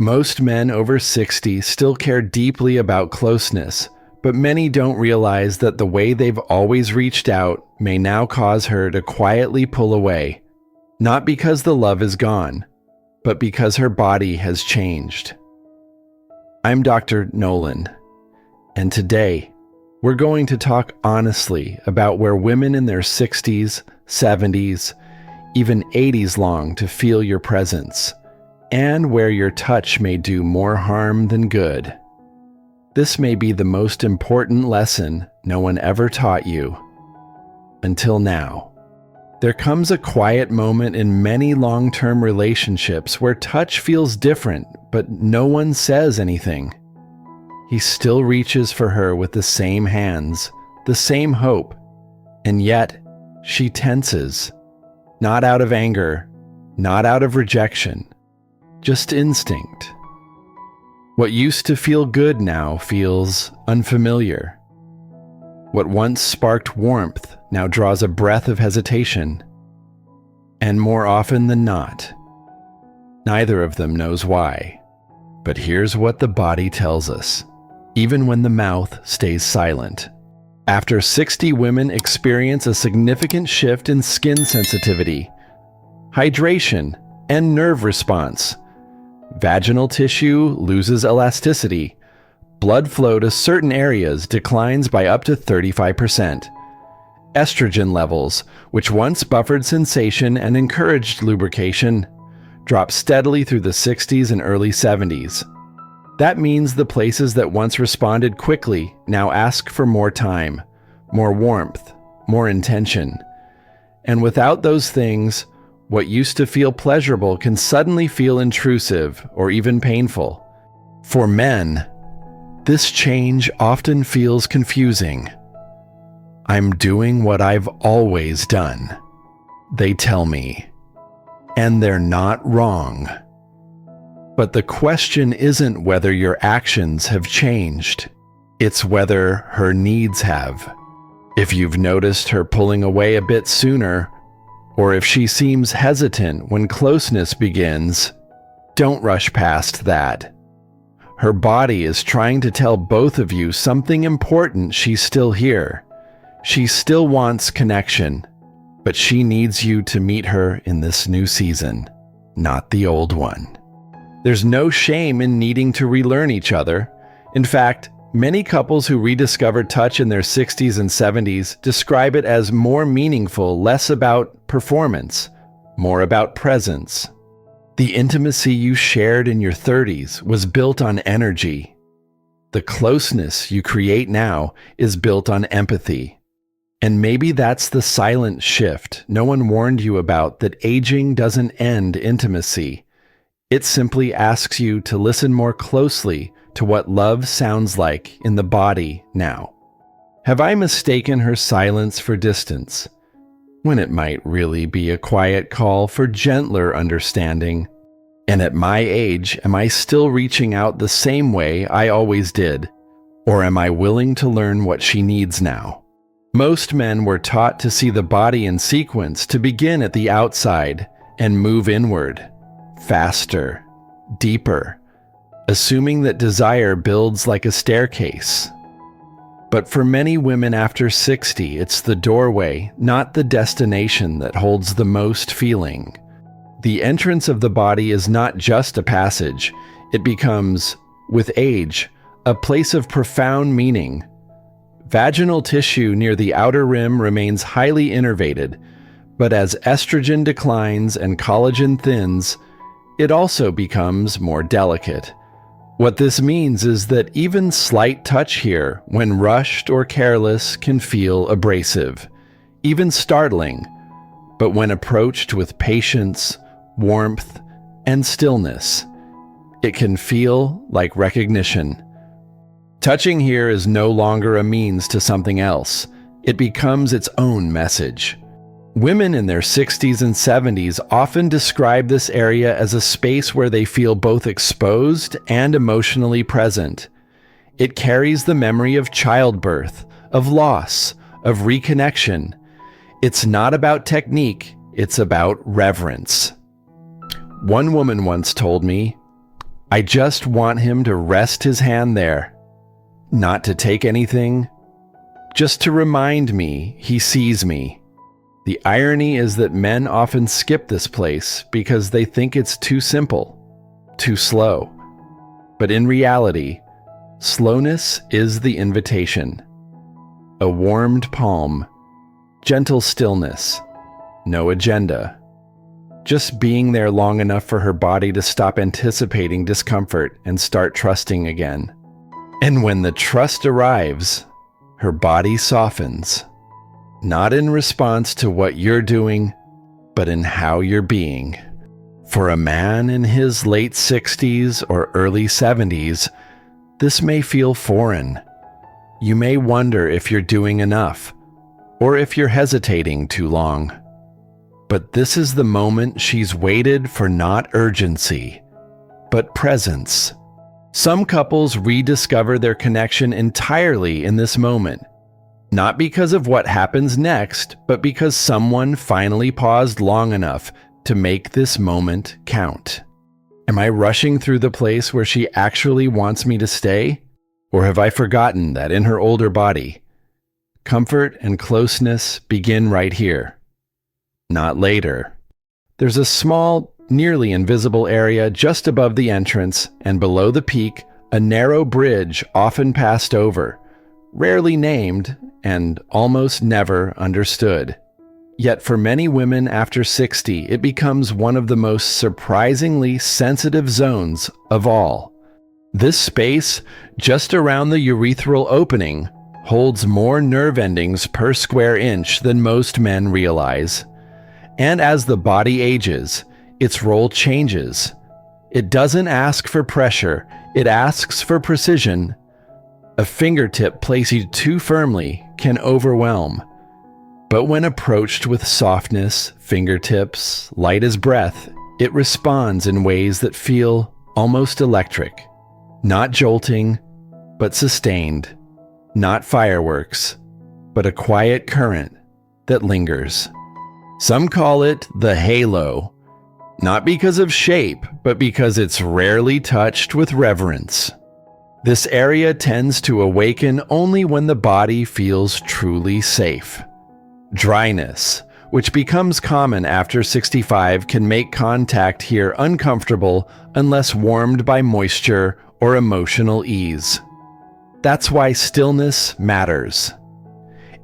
Most men over 60 still care deeply about closeness, but many don't realize that the way they've always reached out may now cause her to quietly pull away, not because the love is gone, but because her body has changed. I'm Dr. Nolan, and today we're going to talk honestly about where women in their 60s, 70s, even 80s long to feel your presence, and where your touch may do more harm than good. This may be the most important lesson no one ever taught you. Until now. There comes a quiet moment in many long-term relationships where touch feels different, but no one says anything. He still reaches for her with the same hands, the same hope, and yet she tenses. Not out of anger, not out of rejection, just instinct. What used to feel good now feels unfamiliar. What once sparked warmth now draws a breath of hesitation. And more often than not, neither of them knows why. But here's what the body tells us, even when the mouth stays silent. After 60 women experience a significant shift in skin sensitivity, hydration, and nerve response. Vaginal tissue loses elasticity. Blood flow to certain areas declines by up to 35%. Estrogen levels, which once buffered sensation and encouraged lubrication, drop steadily through the 60s and early 70s. That means the places that once responded quickly now ask for more time, more warmth, more intention. And without those things, what used to feel pleasurable can suddenly feel intrusive or even painful. For men, this change often feels confusing. I'm doing what I've always done, they tell me. And they're not wrong. But the question isn't whether your actions have changed. It's whether her needs have. If you've noticed her pulling away a bit sooner, or if she seems hesitant when closeness begins, don't rush past that. Her body is trying to tell both of you something important. She's still here. She still wants connection, but she needs you to meet her in this new season, not the old one. There's no shame in needing to relearn each other. In fact, many couples who rediscover touch in their 60s and 70s describe it as more meaningful, less about performance, more about presence. The intimacy you shared in your 30s was built on energy. The closeness you create now is built on empathy. And maybe that's the silent shift no one warned you about, that aging doesn't end intimacy. It simply asks you to listen more closely to what love sounds like in the body now. Have I mistaken her silence for distance, when it might really be a quiet call for gentler understanding? And at my age, am I still reaching out the same way I always did? Or am I willing to learn what she needs now? Most men were taught to see the body in sequence, to begin at the outside and move inward, faster, deeper, assuming that desire builds like a staircase. But for many women after 60, it's the doorway, not the destination, that holds the most feeling. The entrance of the body is not just a passage. It becomes, with age, a place of profound meaning. Vaginal tissue near the outer rim remains highly innervated, but as estrogen declines and collagen thins, it also becomes more delicate. What this means is that even slight touch here, when rushed or careless, can feel abrasive, even startling, but when approached with patience, warmth, and stillness, it can feel like recognition. Touching here is no longer a means to something else. It becomes its own message. Women in their 60s and 70s often describe this area as a space where they feel both exposed and emotionally present. It carries the memory of childbirth, of loss, of reconnection. It's not about technique, it's about reverence. One woman once told me, I just want him to rest his hand there, not to take anything, just to remind me he sees me. The irony is that men often skip this place because they think it's too simple, too slow. But in reality, slowness is the invitation. A warmed palm, gentle stillness, no agenda. Just being there long enough for her body to stop anticipating discomfort and start trusting again. And when the trust arrives, her body softens. Not in response to what you're doing, but in how you're being. For a man in his late 60s or early 70s, this may feel foreign. You may wonder if you're doing enough, or if you're hesitating too long. But this is the moment she's waited for, not urgency, but presence. Some couples rediscover their connection entirely in this moment. Not because of what happens next, but because someone finally paused long enough to make this moment count. Am I rushing through the place where she actually wants me to stay? Or have I forgotten that in her older body, comfort and closeness begin right here, not later? There's a small, nearly invisible area just above the entrance, and below the peak, a narrow bridge often passed over, rarely named, and almost never understood. Yet for many women after 60, it becomes one of the most surprisingly sensitive zones of all. This space, just around the urethral opening, holds more nerve endings per square inch than most men realize. And as the body ages, its role changes. It doesn't ask for pressure, it asks for precision. A fingertip placed too firmly can overwhelm. But when approached with softness, fingertips, light as breath, it responds in ways that feel almost electric. Not jolting, but sustained. Not fireworks, but a quiet current that lingers. Some call it the halo, not because of shape, but because it's rarely touched with reverence. This area tends to awaken only when the body feels truly safe. Dryness, which becomes common after 65, can make contact here uncomfortable unless warmed by moisture or emotional ease. That's why stillness matters.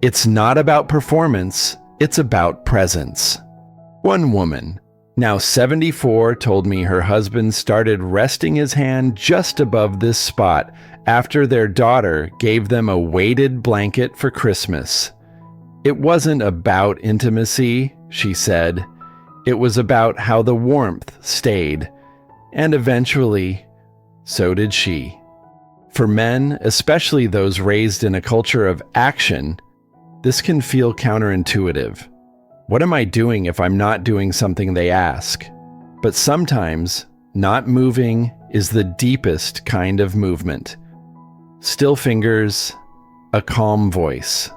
It's not about performance, it's about presence. One woman, now 74, told me her husband started resting his hand just above this spot after their daughter gave them a weighted blanket for Christmas. It wasn't about intimacy, she said. It was about how the warmth stayed, and eventually, so did she. For men, especially those raised in a culture of action, this can feel counterintuitive. What am I doing if I'm not doing something they ask? But sometimes, not moving is the deepest kind of movement. Still fingers, a calm voice,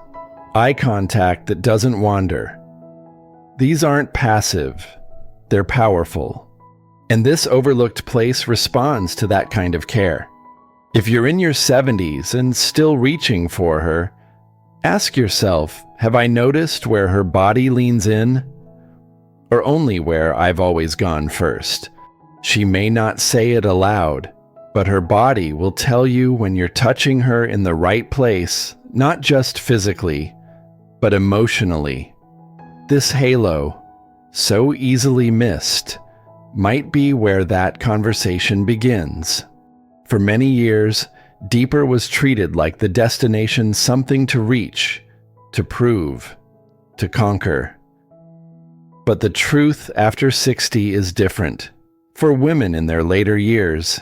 eye contact that doesn't wander. These aren't passive, they're powerful. And this overlooked place responds to that kind of care. If you're in your 70s and still reaching for her, ask yourself, have I noticed where her body leans in? Or only where I've always gone first? She may not say it aloud, but her body will tell you when you're touching her in the right place, not just physically, but emotionally. This halo, so easily missed, might be where that conversation begins. For many years, deeper was treated like the destination, something to reach, to prove, to conquer. But the truth after 60 is different. For women in their later years,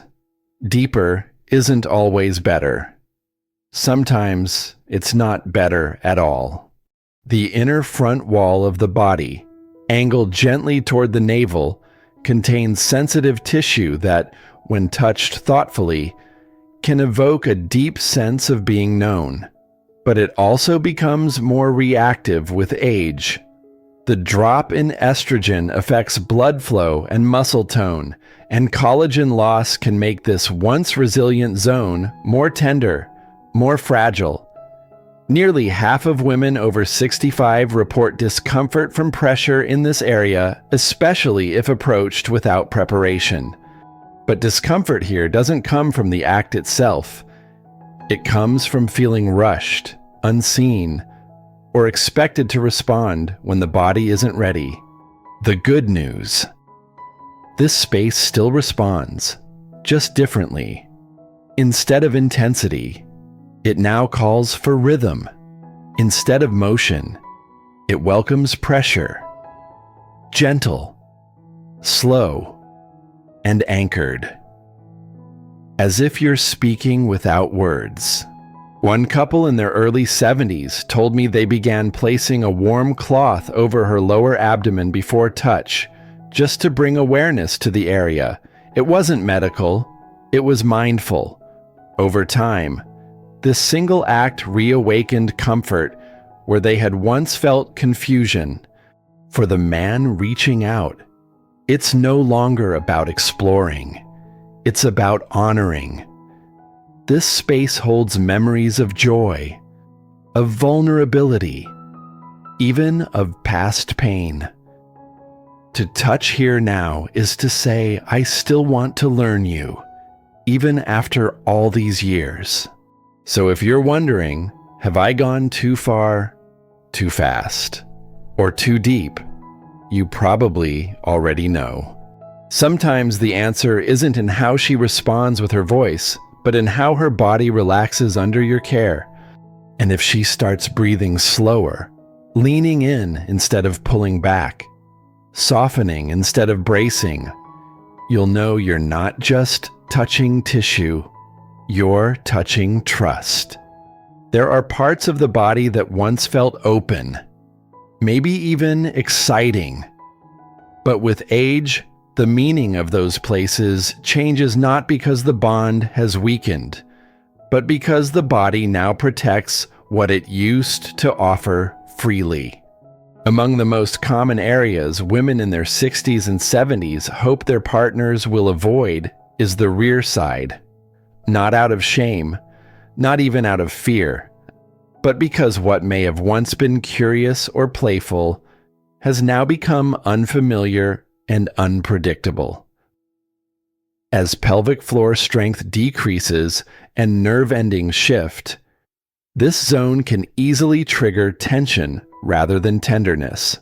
deeper isn't always better. Sometimes it's not better at all. The inner front wall of the body, angled gently toward the navel, contains sensitive tissue that, when touched thoughtfully, can evoke a deep sense of being known. But it also becomes more reactive with age. The drop in estrogen affects blood flow and muscle tone, and collagen loss can make this once resilient zone more tender, more fragile. Nearly half of women over 65 report discomfort from pressure in this area, especially if approached without preparation. But discomfort here doesn't come from the act itself. It comes from feeling rushed, unseen, or expected to respond when the body isn't ready. The good news: this space still responds, just differently. Instead of intensity, it now calls for rhythm. Instead of motion, it welcomes pressure. Gentle, slow, and anchored. As if you're speaking without words. One couple in their early 70s told me they began placing a warm cloth over her lower abdomen before touch, just to bring awareness to the area. It wasn't medical, it was mindful. Over time, this single act reawakened comfort where they had once felt confusion. For the man reaching out, it's no longer about exploring. It's about honoring. This space holds memories of joy, of vulnerability, even of past pain. To touch here now is to say, I still want to learn you, even after all these years. So if you're wondering, have I gone too far, too fast, or too deep? You probably already know. Sometimes the answer isn't in how she responds with her voice, but in how her body relaxes under your care. And if she starts breathing slower, leaning in instead of pulling back, softening instead of bracing, you'll know you're not just touching tissue, you're touching trust. There are parts of the body that once felt open, maybe even exciting. But with age, the meaning of those places changes not because the bond has weakened, but because the body now protects what it used to offer freely. Among the most common areas women in their 60s and 70s hope their partners will avoid is the rear side. Not out of shame, not even out of fear, but because what may have once been curious or playful has now become unfamiliar and unpredictable. As pelvic floor strength decreases and nerve endings shift, this zone can easily trigger tension rather than tenderness.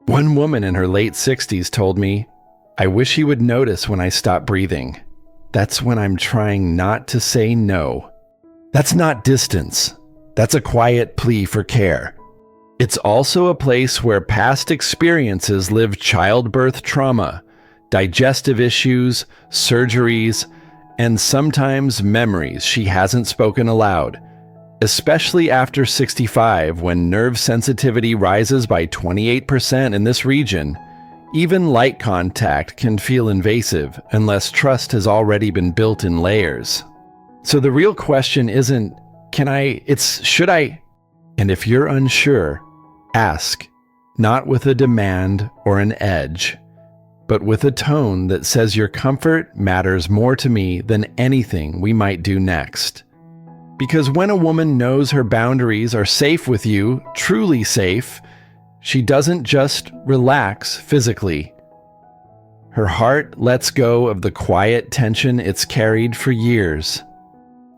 One woman in her late 60s told me, I wish he would notice when I stop breathing. That's when I'm trying not to say no. That's not distance. That's a quiet plea for care. It's also a place where past experiences live childbirth trauma, digestive issues, surgeries, and sometimes memories she hasn't spoken aloud, especially after 65 when nerve sensitivity rises by 28% in this region. Even light contact can feel invasive unless trust has already been built in layers. So the real question isn't, should I? And if you're unsure, ask, not with a demand or an edge, but with a tone that says your comfort matters more to me than anything we might do next. Because when a woman knows her boundaries are safe with you, truly safe, she doesn't just relax physically. Her heart lets go of the quiet tension it's carried for years.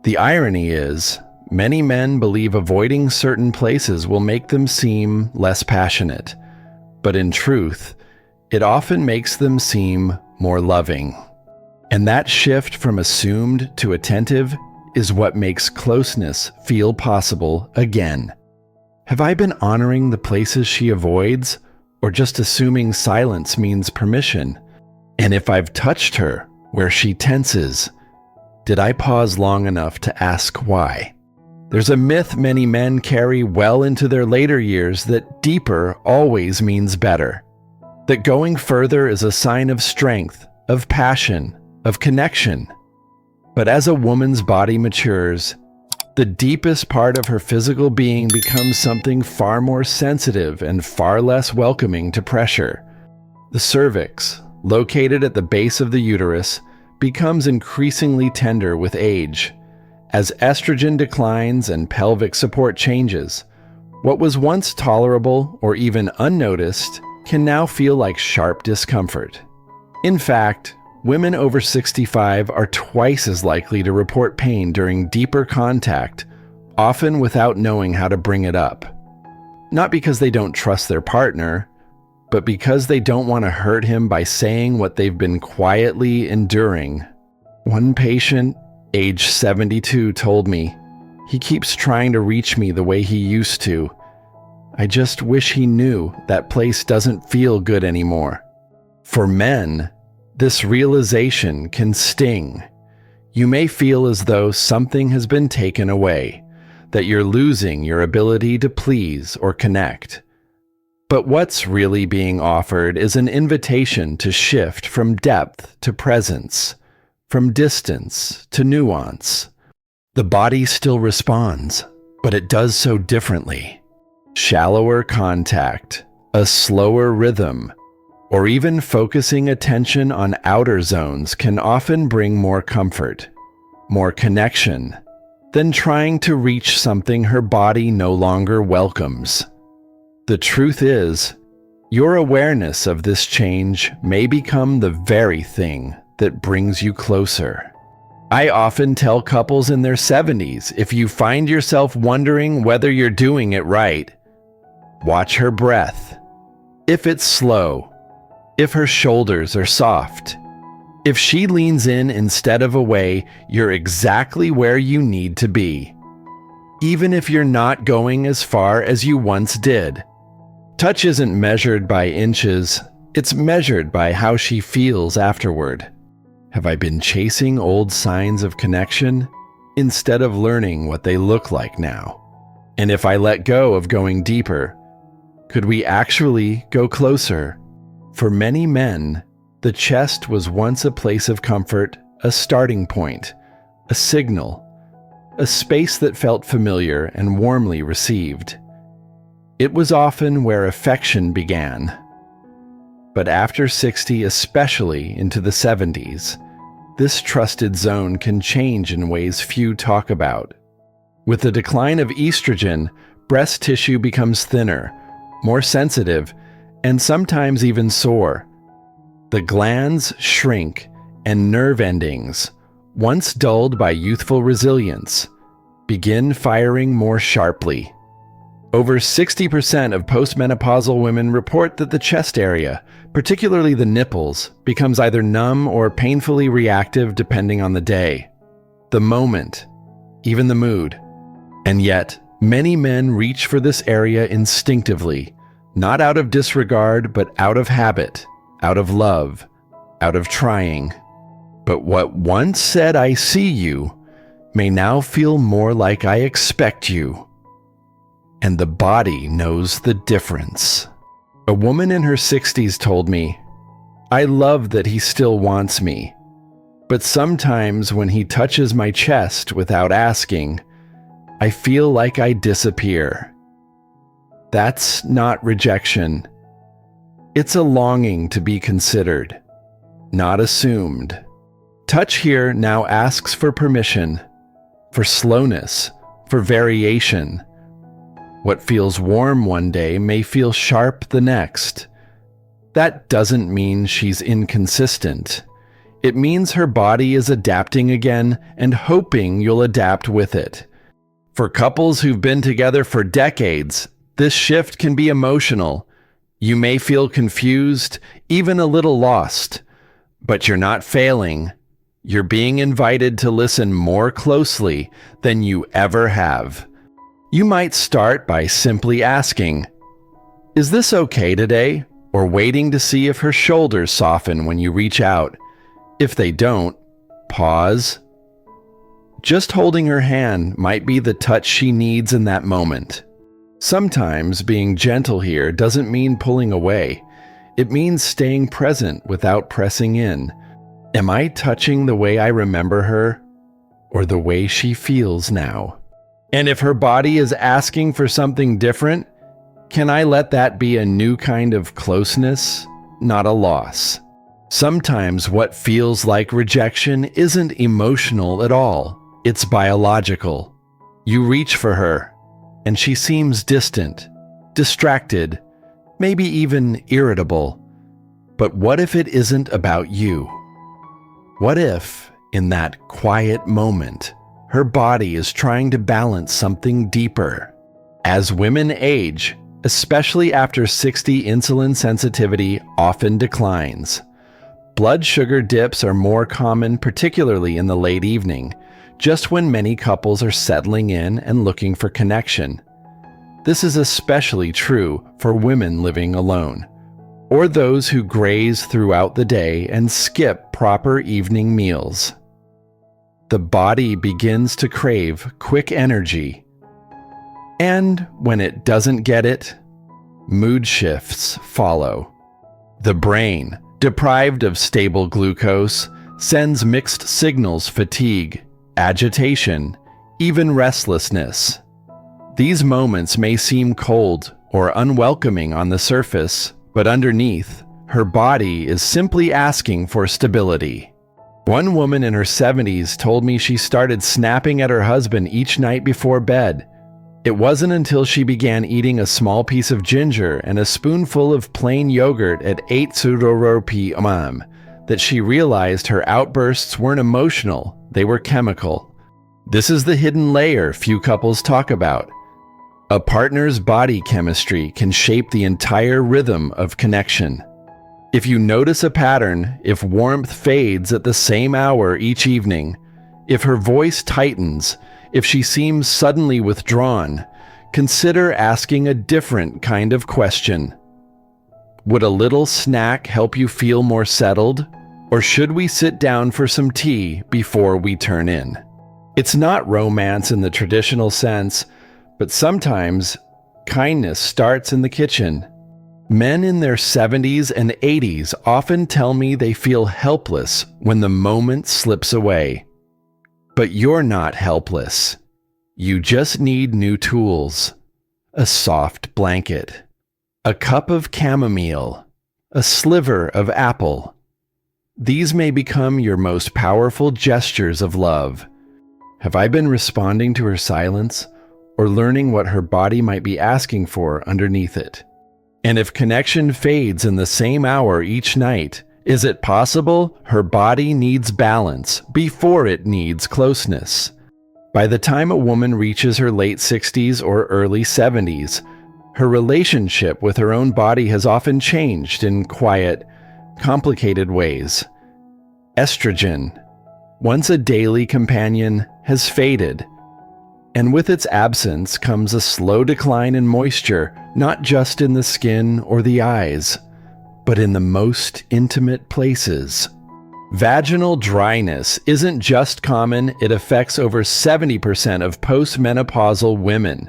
The irony is, many men believe avoiding certain places will make them seem less passionate, but in truth, it often makes them seem more loving. And that shift from assumed to attentive is what makes closeness feel possible again. Have I been honoring the places she avoids, or just assuming silence means permission? And if I've touched her where she tenses, did I pause long enough to ask why? There's a myth many men carry well into their later years that deeper always means better. That going further is a sign of strength, of passion, of connection. But as a woman's body matures, The deepest part of her physical being becomes something far more sensitive and far less welcoming to pressure. The cervix, located at the base of the uterus, becomes increasingly tender with age. As estrogen declines and pelvic support changes, what was once tolerable or even unnoticed can now feel like sharp discomfort. In fact, women over 65 are twice as likely to report pain during deeper contact, often without knowing how to bring it up. Not because they don't trust their partner, but because they don't want to hurt him by saying what they've been quietly enduring. One patient, age 72, told me, "He keeps trying to reach me the way he used to. I just wish he knew that place doesn't feel good anymore." For men, this realization can sting. You may feel as though something has been taken away, that you're losing your ability to please or connect. But what's really being offered is an invitation to shift from depth to presence, from distance to nuance. The body still responds, but it does so differently. Shallower contact, a slower rhythm, or even focusing attention on outer zones can often bring more comfort, more connection, than trying to reach something her body no longer welcomes. The truth is, your awareness of this change may become the very thing that brings you closer. I often tell couples in their 70s, if you find yourself wondering whether you're doing it right, watch her breath. If it's slow, if her shoulders are soft, if she leans in instead of away, you're exactly where you need to be. Even if you're not going as far as you once did. Touch isn't measured by inches, it's measured by how she feels afterward. Have I been chasing old signs of connection instead of learning what they look like now? And if I let go of going deeper, could we actually go closer? For many men, the chest was once a place of comfort, a starting point, a signal, a space that felt familiar and warmly received. It was often where affection began. But after 60, especially into the 70s, this trusted zone can change in ways few talk about. With the decline of estrogen, breast tissue becomes thinner, more sensitive, and sometimes even sore. The glands shrink, and nerve endings, once dulled by youthful resilience, begin firing more sharply. Over 60% of postmenopausal women report that the chest area, particularly the nipples, becomes either numb or painfully reactive depending on the day, the moment, even the mood. And yet, many men reach for this area instinctively, not out of disregard, but out of habit, out of love, out of trying. But what once said "I see you" may now feel more like "I expect you." And the body knows the difference. A woman in her 60s told me, "I love that he still wants me, but sometimes when he touches my chest without asking, I feel like I disappear." That's not rejection. It's a longing to be considered, not assumed. Touch here now asks for permission, for slowness, for variation. What feels warm one day may feel sharp the next. That doesn't mean she's inconsistent. It means her body is adapting again and hoping you'll adapt with it. For couples who've been together for decades, this shift can be emotional. You may feel confused, even a little lost, but you're not failing. You're being invited to listen more closely than you ever have. You might start by simply asking, "Is this okay today?" or waiting to see if her shoulders soften when you reach out. If they don't, pause. Just holding her hand might be the touch she needs in that moment. Sometimes being gentle here doesn't mean pulling away. It means staying present without pressing in. Am I touching the way I remember her, or the way she feels now? And if her body is asking for something different, can I let that be a new kind of closeness, not a loss? Sometimes what feels like rejection isn't emotional at all. It's biological. You reach for her, and she seems distant, distracted, maybe even irritable. But what if it isn't about you? What if, in that quiet moment, her body is trying to balance something deeper? As women age, especially after 60, insulin sensitivity often declines. Blood sugar dips are more common, particularly in the late evening, just when many couples are settling in and looking for connection. This is especially true for women living alone, or those who graze throughout the day and skip proper evening meals. The body begins to crave quick energy, and when it doesn't get it, mood shifts follow. The brain, deprived of stable glucose, sends mixed signals: fatigue, agitation, even restlessness. These moments may seem cold or unwelcoming on the surface, but underneath, her body is simply asking for stability. One woman in her 70s told me she started snapping at her husband each night before bed. It wasn't until she began eating a small piece of ginger and a spoonful of plain yogurt at 8 p.m. that she realized her outbursts weren't emotional, they were chemical. This is the hidden layer few couples talk about. A partner's body chemistry can shape the entire rhythm of connection. If you notice a pattern, if warmth fades at the same hour each evening, if her voice tightens, if she seems suddenly withdrawn, consider asking a different kind of question. Would a little snack help you feel more settled? Or should we sit down for some tea before we turn in? It's not romance in the traditional sense, but sometimes kindness starts in the kitchen. Men in their 70s and 80s often tell me they feel helpless when the moment slips away. But you're not helpless. You just need new tools. A soft blanket. A cup of chamomile. A sliver of apple. These may become your most powerful gestures of love. Have I been responding to her silence, or learning what her body might be asking for underneath it? And if connection fades in the same hour each night, is it possible her body needs balance before it needs closeness? By the time a woman reaches her late 60s or early 70s, her relationship with her own body has often changed in quiet, complicated ways. Estrogen, once a daily companion, has faded. And with its absence comes a slow decline in moisture, not just in the skin or the eyes, but in the most intimate places. Vaginal dryness isn't just common, it affects over 70% of postmenopausal women,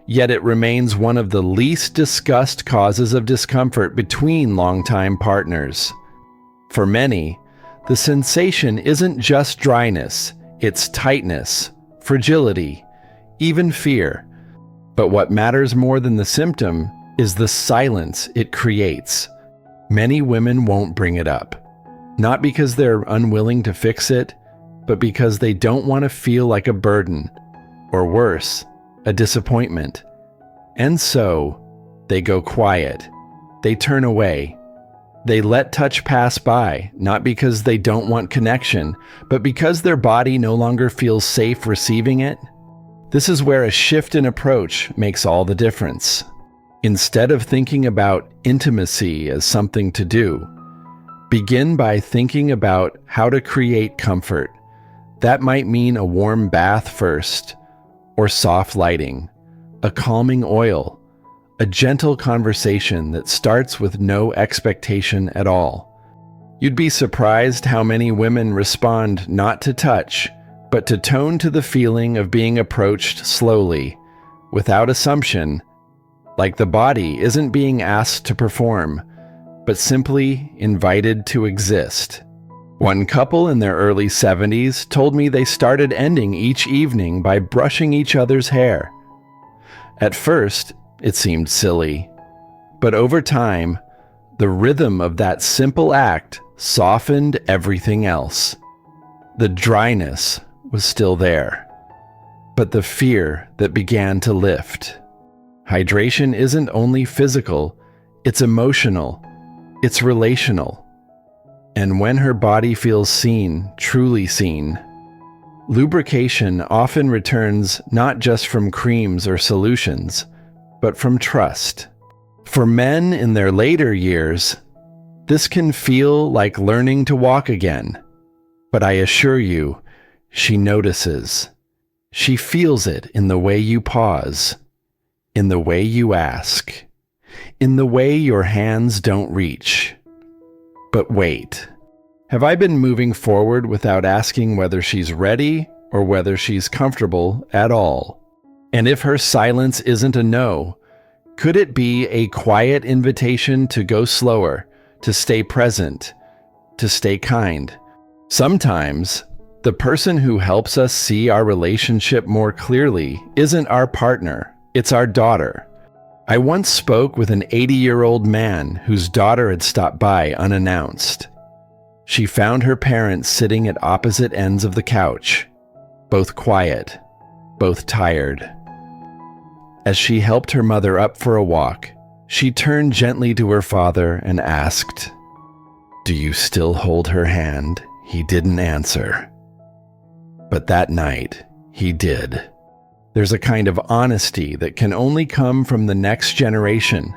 yet it remains one of the least discussed causes of discomfort between longtime partners. For many, the sensation isn't just dryness, it's tightness, fragility, even fear. But what matters more than the symptom is the silence it creates. Many women won't bring it up, not because they're unwilling to fix it, but because they don't want to feel like a burden, or worse, a disappointment. And so, they go quiet. They turn away. They let touch pass by, not because they don't want connection, but because their body no longer feels safe receiving it. This is where a shift in approach makes all the difference. Instead of thinking about intimacy as something to do, begin by thinking about how to create comfort. That might mean a warm bath first, or soft lighting, a calming oil, a gentle conversation that starts with no expectation at all. You'd be surprised how many women respond not to touch, but to tone to the feeling of being approached slowly, without assumption, like the body isn't being asked to perform, but simply invited to exist. One couple in their early 70s told me they started ending each evening by brushing each other's hair. At first, it seemed silly, but over time, the rhythm of that simple act softened everything else. The dryness was still there, but the fear that began to lift. Hydration isn't only physical, it's emotional, it's relational. And when her body feels seen, truly seen, lubrication often returns not just from creams or solutions, but from trust. For men in their later years, this can feel like learning to walk again. But I assure you, she notices. She feels it in the way you pause, in the way you ask, in the way your hands don't reach. But wait, have I been moving forward without asking whether she's ready or whether she's comfortable at all? And if her silence isn't a no, could it be a quiet invitation to go slower, to stay present, to stay kind? Sometimes, the person who helps us see our relationship more clearly isn't our partner, it's our daughter. I once spoke with an 80-year-old man whose daughter had stopped by unannounced. She found her parents sitting at opposite ends of the couch, both quiet, both tired. As she helped her mother up for a walk, she turned gently to her father and asked, "Do you still hold her hand?" He didn't answer. But that night, he did. There's a kind of honesty that can only come from the next generation.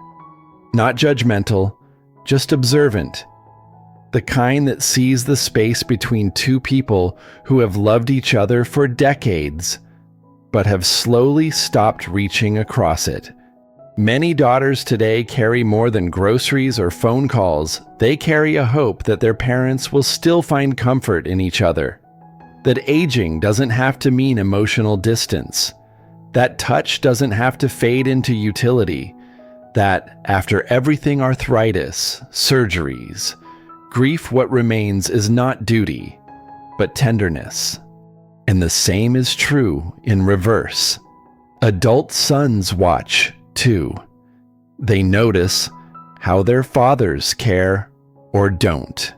Not judgmental, just observant. The kind that sees the space between two people who have loved each other for decades, but have slowly stopped reaching across it. Many daughters today carry more than groceries or phone calls. They carry a hope that their parents will still find comfort in each other. That aging doesn't have to mean emotional distance. That touch doesn't have to fade into utility. That after everything arthritis, surgeries, grief, what remains is not duty, but tenderness. And the same is true in reverse. Adult sons watch, too. They notice how their fathers care or don't,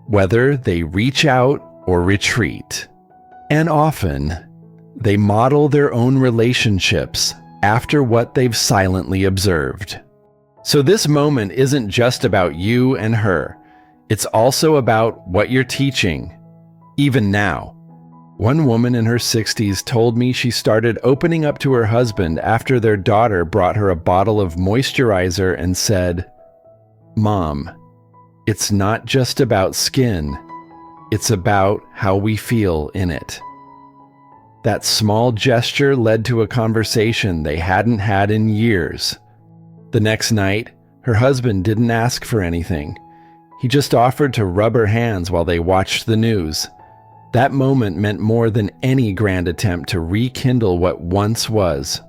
whether they reach out or retreat. And often, they model their own relationships after what they've silently observed. So this moment isn't just about you and her. It's also about what you're teaching, even now. One woman in her 60s told me she started opening up to her husband after their daughter brought her a bottle of moisturizer and said, "Mom, it's not just about skin, it's about how we feel in it." That small gesture led to a conversation they hadn't had in years. The next night, her husband didn't ask for anything. He just offered to rub her hands while they watched the news. That moment meant more than any grand attempt to rekindle what once was.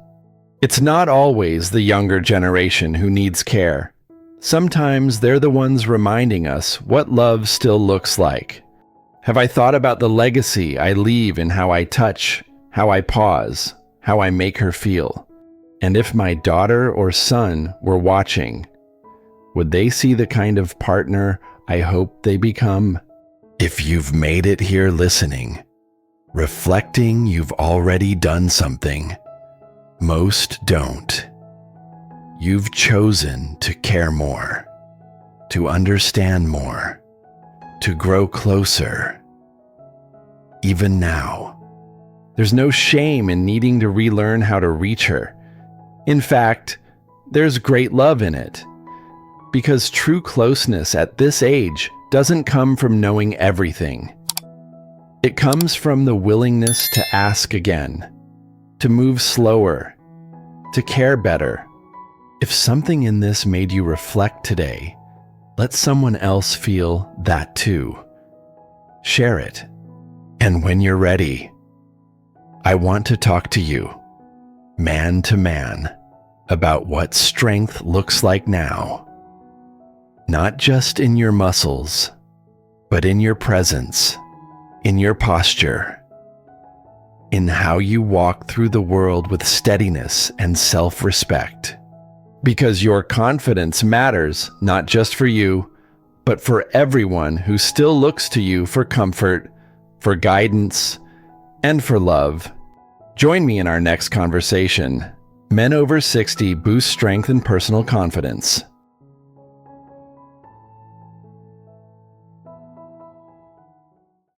It's not always the younger generation who needs care. Sometimes they're the ones reminding us what love still looks like. Have I thought about the legacy I leave in how I touch, how I pause, how I make her feel? And if my daughter or son were watching, would they see the kind of partner I hope they become? If you've made it here listening, reflecting, you've already done something. Most don't. You've chosen to care more, to understand more, to grow closer. Even now, there's no shame in needing to relearn how to reach her. In fact, there's great love in it. Because true closeness at this age doesn't come from knowing everything. It comes from the willingness to ask again, to move slower, to care better. If something in this made you reflect today, let someone else feel that too. Share it. And when you're ready, I want to talk to you, man to man, about what strength looks like now. Not just in your muscles, but in your presence, in your posture, in how you walk through the world with steadiness and self-respect. Because your confidence matters not just for you, but for everyone who still looks to you for comfort, for guidance, and for love. Join me in our next conversation. Men over 60 boost strength and personal confidence.